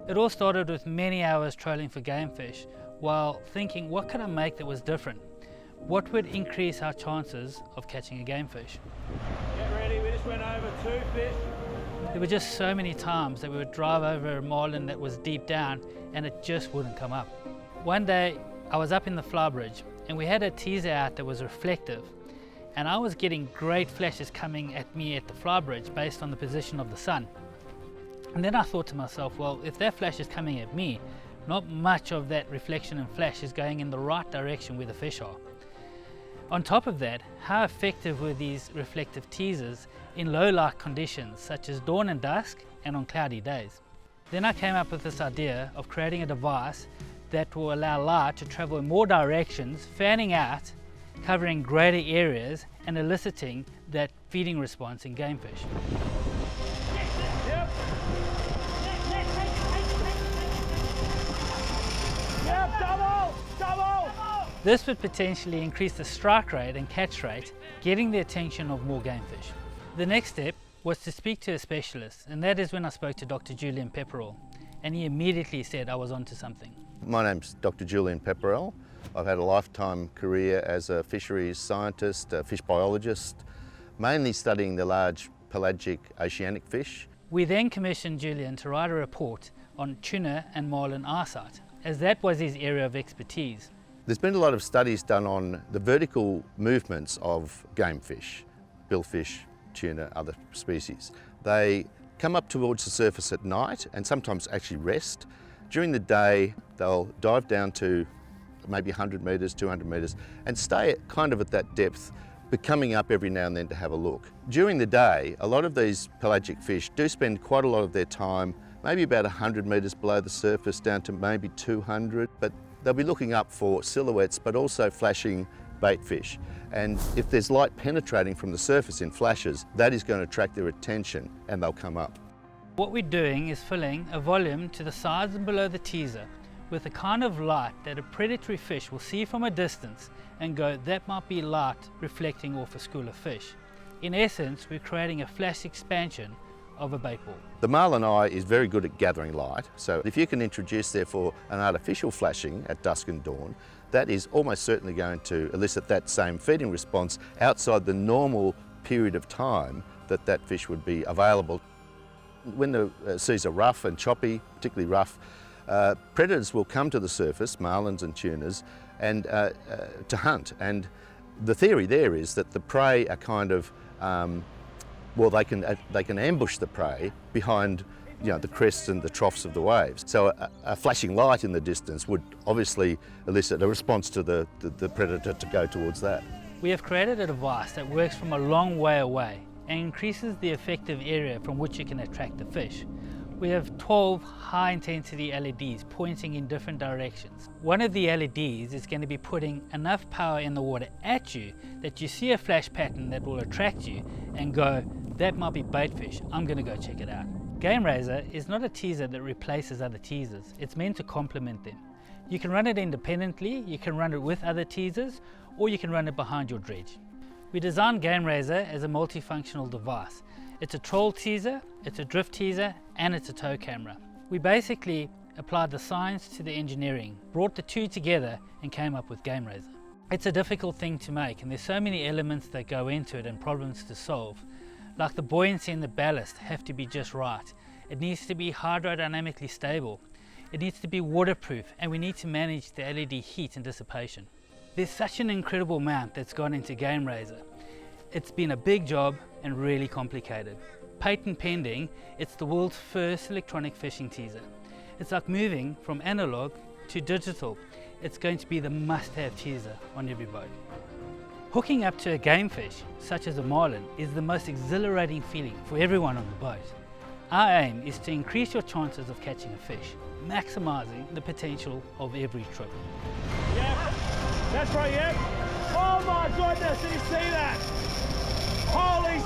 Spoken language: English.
It all started with many hours trolling for game fish, while thinking, what could I make that was different? What would increase our chances of catching a game fish? Get ready, we just went over 2 fish. There were just so many times that we would drive over a marlin that was deep down and it just wouldn't come up. One day I was up in the flybridge and we had a teaser out that was reflective, and I was getting great flashes coming at me at the flybridge based on the position of the sun. And then I thought to myself, well, if that flash is coming at me, not much of that reflection and flash is going in the right direction where the fish are. On top of that, how effective were these reflective teasers in low light conditions such as dawn and dusk and on cloudy days? Then I came up with this idea of creating a device that will allow light to travel in more directions, fanning out, covering greater areas and eliciting that feeding response in game fish. Yep, double! This would potentially increase the strike rate and catch rate, getting the attention of more game fish. The next step was to speak to a specialist, and that is when I spoke to Dr. Julian Pepperell, and he immediately said I was onto something. My name's Dr. Julian Pepperell. I've had a lifetime career as a fisheries scientist, a fish biologist, mainly studying the large pelagic oceanic fish. We then commissioned Julian to write a report on tuna and marlin eyesight, as that was his area of expertise. There's been a lot of studies done on the vertical movements of game fish, billfish, tuna, other species. They come up towards the surface at night and sometimes actually rest. During the day, they'll dive down to maybe 100 metres, 200 metres and stay kind of at that depth, but coming up every now and then to have a look. During the day, a lot of these pelagic fish do spend quite a lot of their time, maybe about 100 metres below the surface down to maybe 200, but they'll be looking up for silhouettes but also flashing bait fish. And if there's light penetrating from the surface in flashes, that is going to attract their attention and they'll come up. What we're doing is filling a volume to the sides and below the teaser with the kind of light that a predatory fish will see from a distance and go, that might be light reflecting off a school of fish. In essence, we're creating a flash expansion of a bait ball. The marlin eye is very good at gathering light, so if you can introduce therefore an artificial flashing at dusk and dawn, that is almost certainly going to elicit that same feeding response outside the normal period of time that that fish would be available. When the seas are rough and choppy, particularly rough, predators will come to the surface, marlins and tunas, and to hunt. And the theory there is that the prey are kind of well, they can ambush the prey behind, the crests and the troughs of the waves. So a flashing light in the distance would obviously elicit a response to the predator to go towards that. We have created a device that works from a long way away and increases the effective area from which you can attract the fish. We have 12 high-intensity LEDs pointing in different directions. One of the LEDs is going to be putting enough power in the water at you that you see a flash pattern that will attract you and go, that might be bait fish, I'm going to go check it out. GameRaiser is not a teaser that replaces other teasers. It's meant to complement them. You can run it independently, you can run it with other teasers, or you can run it behind your dredge. We designed GameRaiser as a multifunctional device. It's a troll teaser, it's a drift teaser, and it's a tow camera. We basically applied the science to the engineering, brought the two together and came up with GameRaiser. It's a difficult thing to make and there's so many elements that go into it and problems to solve. Like the buoyancy and the ballast have to be just right. It needs to be hydrodynamically stable. It needs to be waterproof and we need to manage the LED heat and dissipation. There's such an incredible amount that's gone into GameRaiser. It's been a big job and really complicated. Patent pending, it's the world's first electronic fishing teaser. It's like moving from analog to digital. It's going to be the must-have teaser on every boat. Hooking up to a game fish, such as a marlin, is the most exhilarating feeling for everyone on the boat. Our aim is to increase your chances of catching a fish, maximising the potential of every trip. Yep, that's right, yep. Oh my goodness, did you see that? Holy